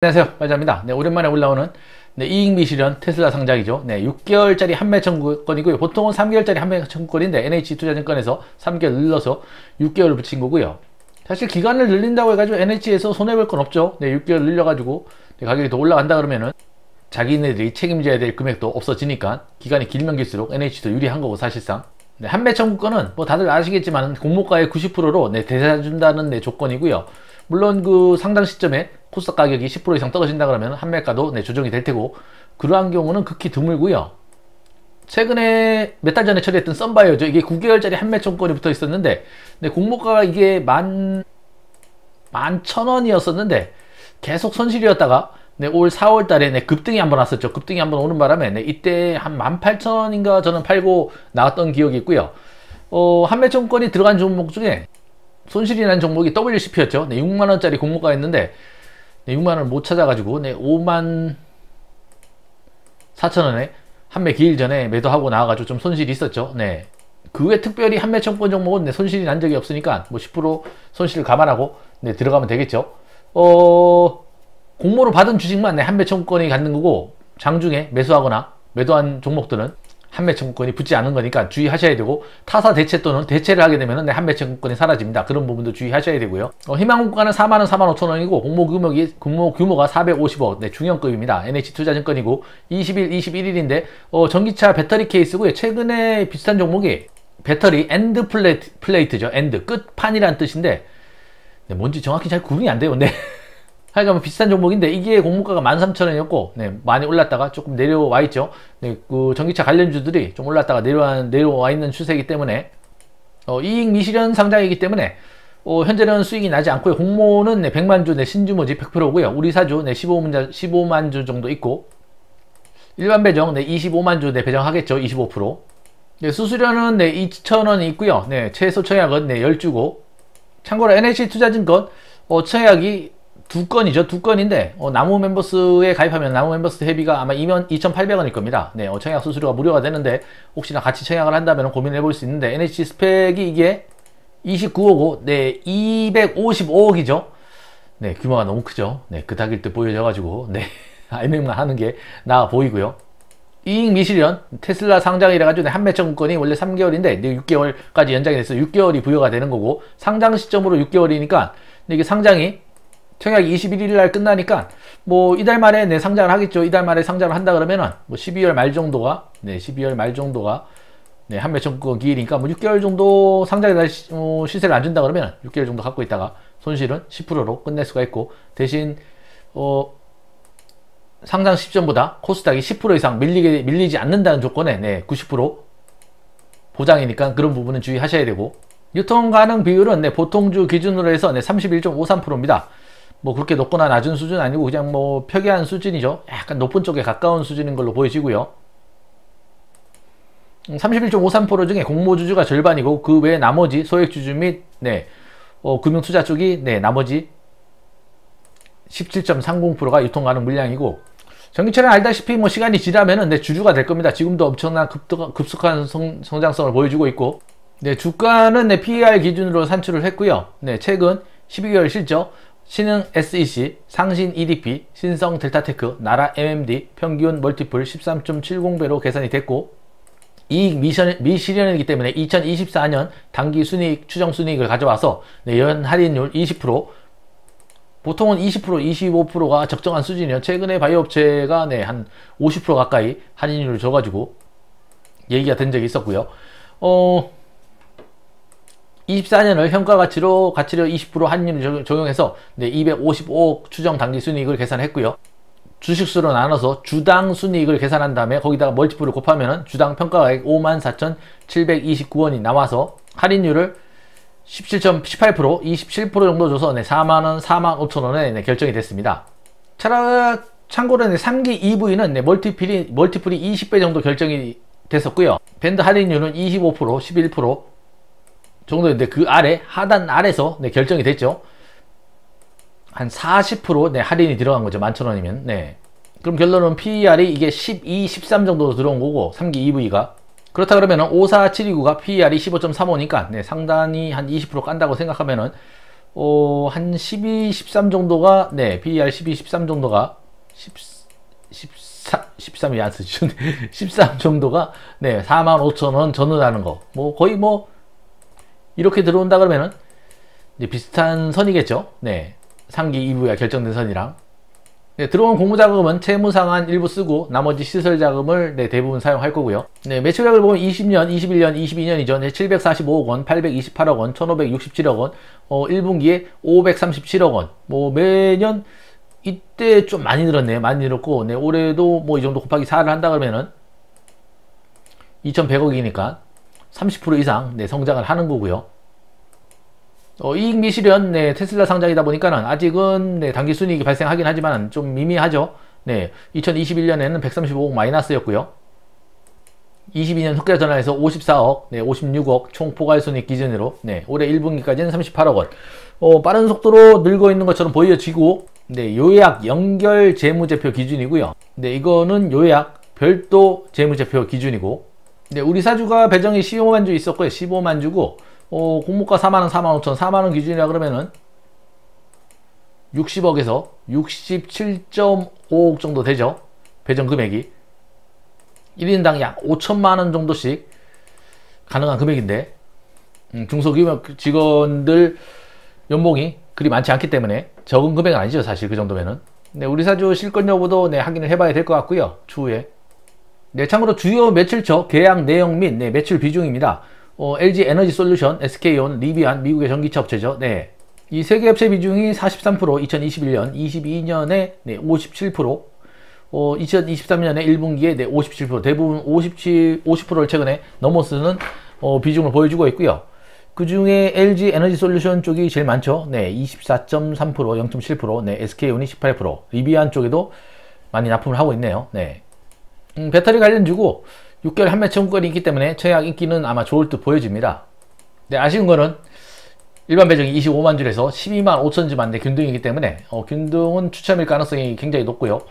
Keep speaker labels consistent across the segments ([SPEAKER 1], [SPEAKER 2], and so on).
[SPEAKER 1] 안녕하세요, 빨자입니다. 네, 오랜만에 올라오는 이익미 실현 테슬라 상장이죠. 네, 6개월짜리 판매 청구권이고요. 보통은 3개월짜리 판매 청구권인데 NH투자증권에서 3개월 늘려서 6개월을 붙인 거고요. 사실 기간을 늘린다고 해가지고 NH에서 손해볼 건 없죠. 네, 6개월 늘려가지고 가격이 더 올라간다 그러면은 자기네들이 책임져야 될 금액도 없어지니까 기간이 길면 길수록 NH도 유리한 거고 사실상. 네, 판매 청구권은 뭐 다들 아시겠지만 공모가의 90%로 대사준다는 조건이고요. 물론 그 상장 시점에 코스닥 가격이 10% 이상 떨어진다 그러면 판매가도 조정이 될 테고, 그러한 경우는 극히 드물고요. 최근에 몇 달 전에 처리했던 썬바이오죠. 이게 9개월짜리 판매 청구권이 붙어 있었는데, 공모가가 이게 11,000원이었었는데 계속 손실이었다가 올 4월 달에 급등이 한번 왔었죠. 급등이 한번 오는 바람에 이때 한 18,000원인가 저는 팔고 나왔던 기억이 있고요. 판매 청구권이 들어간 종목 중에 손실이 난 종목이 WCP였죠. 6만원짜리 공모가였는데 6만원을 못 찾아가지고 54,000원에 판매 기일 전에 매도하고 나와가지고 좀 손실이 있었죠. 그 외 특별히 판매 청구권 종목은 손실이 난 적이 없으니까 뭐 10% 손실을 감안하고 들어가면 되겠죠. 공모로 받은 주식만 판매 청구권이 갖는 거고, 장중에 매수하거나 매도한 종목들은 판매 청구권이 붙지 않은 거니까 주의하셔야 되고, 타사 대체 또는 대체를 하게 되면 판매 청구권이 사라집니다. 그런 부분도 주의하셔야 되고요. 희망국가는 4만원, 45,000원이고 공모 규모가 450억, 중형급입니다. NH투자증권이고 20일, 21일인데 전기차 배터리 케이스고요. 최근에 비슷한 종목이 배터리 엔드 플레이트죠. 엔드, 끝판이란 뜻인데 뭔지 정확히 잘 구분이 안 돼요. 하여간 비슷한 종목인데 이게 공모가가 13,000원이었고 많이 올랐다가 조금 내려와 있죠. 그 전기차 관련주들이 좀 올랐다가 내려와 있는 추세이기 때문에 이익 미실현 상장이기 때문에 현재는 수익이 나지 않고요. 공모는 100만 주 신주 모집 100%고요. 우리 사주 15만 주 정도 있고, 일반 배정 25만 주 배정하겠죠. 25%. 수수료는 2,000원이 있고요. 최소 청약은 10주고, 참고로 NH투자증권 청약이 두 건인데 나무 멤버스에 가입하면 나무 멤버스 회비가 아마 2,800원일 겁니다. 청약 수수료가 무료가 되는데 혹시나 같이 청약을 한다면 고민을 해볼 수 있는데, NH 스펙이 이게 29호고 255억이죠. 규모가 너무 크죠. 그닥일 듯 보여져가지고 IMF만 하는 게 나아 보이고요. 이익 미실현 테슬라 상장이라 가지고 판매 청구권이 원래 3개월인데 6개월까지 연장이 돼서 6개월이 부여가 되는 거고, 상장 시점으로 6개월이니까 이게 상장이 청약이 21일 날 끝나니까 뭐 이달 말에 상장을 하겠죠. 이달 말에 상장을 한다 그러면은 뭐 12월 말 정도가 12월 말 정도가 판매 청구권 기일이니까 뭐 6개월 정도 상장에 다시 시세를 안 준다 그러면 6개월 정도 갖고 있다가 손실은 10%로 끝낼 수가 있고, 대신 상장 시점보다 코스닥이 10% 이상 밀리지 않는다는 조건에 90% 보장이니까 그런 부분은 주의하셔야 되고, 유통 가능 비율은 보통주 기준으로 해서 31.53%입니다. 뭐 그렇게 높거나 낮은 수준 아니고 그냥 뭐 표기한 수준이죠. 약간 높은 쪽에 가까운 수준인 걸로 보여지고요. 31.53% 중에 공모주주가 절반이고, 그 외 나머지 소액주주 및 금융투자 쪽이 나머지 17.30%가 유통가능 물량이고, 전기차는 알다시피 뭐 시간이 지나면은 주주가 될 겁니다. 지금도 엄청난 급속한 성장성을 보여주고 있고, 주가는 PER 기준으로 산출을 했고요. 최근 12개월 실적, 신흥 SEC, 상신 EDP, 신성 델타테크, 나라 MMD, 평균 멀티플 13.70배로 계산이 됐고, 이익 미실현이기 때문에 2024년 당기 순이익, 추정 순이익을 가져와서 연 할인율 20%, 보통은 20%, 25%가 적정한 수준이에요. 최근에 바이오 업체가 한 50% 가까이 할인율을 줘가지고 얘기가 된 적이 있었고요. 24년을 현가가치로 20% 할인율을 적용해서 255억 추정 당기 순이익을 계산했고요. 주식수로 나눠서 주당 순이익을 계산한 다음에 거기다가 멀티플을 곱하면 주당 평가가액 54,729원이 나와서 할인율을 18%, 27% 정도 줘서 4만원, 45,000원에 결정이 됐습니다. 참고로 3기 EV는 멀티플이 20배 정도 결정이 됐었고요. 밴드 할인율은 25%, 11% 정도인데 그 아래 하단 아래서 결정이 됐죠. 한 40% 할인이 들어간 거죠. 11,000원이면. 그럼 결론은 PER이 이게 12, 13 정도 들어온 거고, 3기 EV가. 그렇다 그러면 54729가 PER이 15.35니까 상단이 한 20% 깐다고 생각하면은 한 12, 13 정도가, 네, PER 12, 13 정도가, 13이 안 쓰죠. 13 정도가, 네, 45,000원 전후라는 거. 뭐, 거의 뭐, 이렇게 들어온다 그러면은, 이제 비슷한 선이겠죠. 네. 상기 2부가 결정된 선이랑. 네, 들어온 공모자금은 채무상환 일부 쓰고 나머지 시설자금을 네, 대부분 사용할 거고요. 네, 매출액을 보면 20년, 21년, 22년이죠. 네, 745억 원, 828억 원, 1567억 원, 1분기에 537억 원. 뭐 매년 이때 좀 많이 늘었네요. 많이 늘었고, 네, 올해도 뭐 이 정도 곱하기 4를 한다 그러면은 2100억이니까 30% 이상 네, 성장을 하는 거고요. 이익 미실현, 네, 테슬라 상장이다 보니까는 아직은 네, 단기 순이익이 발생하긴 하지만 좀 미미하죠. 네, 2021년에는 135억 마이너스였고요. 22년 흑자 전환에서 54억, 네, 56억 총 포괄손익 기준으로 네, 올해 1분기까지는 38억 원. 빠른 속도로 늘고 있는 것처럼 보여지고, 네, 요약 연결 재무제표 기준이고요. 네, 이거는 요약 별도 재무제표 기준이고, 네, 우리 사주가 배정이 15만 주 있었고요. 15만 주고. 공모가 4만원, 45,000, 4만원 기준이라 그러면은 60억에서 67.5억 정도 되죠. 배정 금액이. 1인당 약 5천만원 정도씩 가능한 금액인데, 중소기업 직원들 연봉이 그리 많지 않기 때문에 적은 금액은 아니죠. 사실 그 정도면은. 네, 우리 사주 실권 여부도 네, 확인을 해봐야 될 것 같고요. 추후에. 네, 참고로 주요 매출처, 계약 내용 및 네, 매출 비중입니다. LG 에너지 솔루션, SK온, 리비안, 미국의 전기차 업체죠. 네. 이 세 개 업체 비중이 43%, 2021년, 22년에 네, 57%, 2023년에 1분기에 네, 57%, 대부분 50%를 최근에 넘어서는 비중을 보여주고 있고요. 그 중에 LG 에너지 솔루션 쪽이 제일 많죠. 네, 24.3%, 0.7%, 네, SK온이 18%, 리비안 쪽에도 많이 납품을 하고 있네요. 네. 배터리 관련주고 6개월 한매 청구권이 있기 때문에 청약 인기는 아마 좋을 듯 보여집니다. 네, 아쉬운 거는 일반 배정이 25만 주에서 12만 5천 주만 대 균등이기 때문에 균등은 추첨일 가능성이 굉장히 높고요.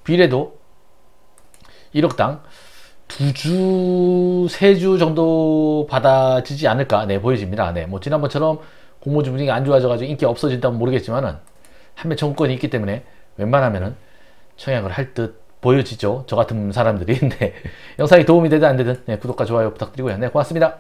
[SPEAKER 1] 비례도 1억당 2주, 3주 정도 받아지지 않을까 네, 보여집니다. 네, 뭐 지난번처럼 공모주 분위기가 안 좋아져가지고 인기 없어진다면 모르겠지만은 한매 청구권이 있기 때문에 웬만하면은 청약을 할 듯 보여지죠. 저 같은 사람들이. 네. 영상이 도움이 되든 안 되든 네, 구독과 좋아요 부탁드리고요. 네, 고맙습니다.